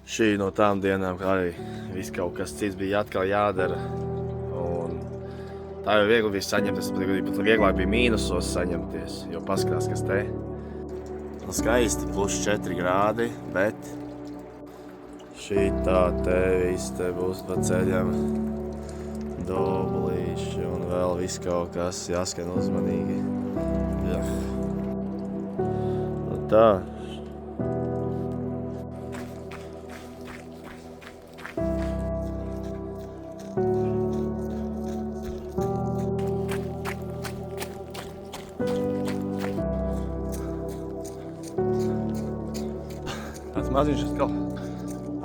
Šī no tām dienām, kā arī viss kaut kas cits bija atkal jādara. Un tā jau viegli bija saņemties, pat vieglāk bija mīnusos saņemties, jo paskatās, kas te. Skaisti, +4 grādi, bet šī tā te viss te būs pa ceļam. Doblīši un vēl viss kaut kas jāskan uzmanīgi. Jā. Un tā. Tāds maziņš atkal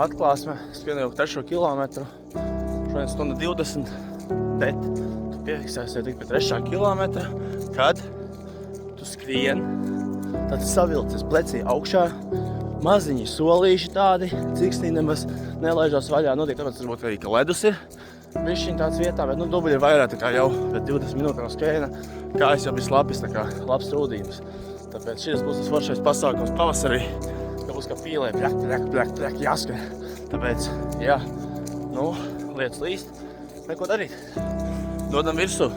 atklāsme, skrienu jau 3 kilometru, šodien stunda 20, bet tu piefiksēsi tik pie 3. kilometra, kad tu skrien, tad savilcies plecī augšā, maziņi solīši tādi, ciksnī nemaz nelaižās vaļā, notiek tāpēc varbūt arī, ka ledus ir bišķiņ tāds vietā, bet dubļi ir vairāk, tā kā jau pēc 20 minūtēm no skrējiena, kājas jau bija slapis, tā kā labs trūdījums. Tāpēc šis būs tas foršais pasākums pavasarī, ka būs kā pīlē, plek, jāskrien. Tāpēc, jā, lietas līst, neko darīt. Dodam virsū.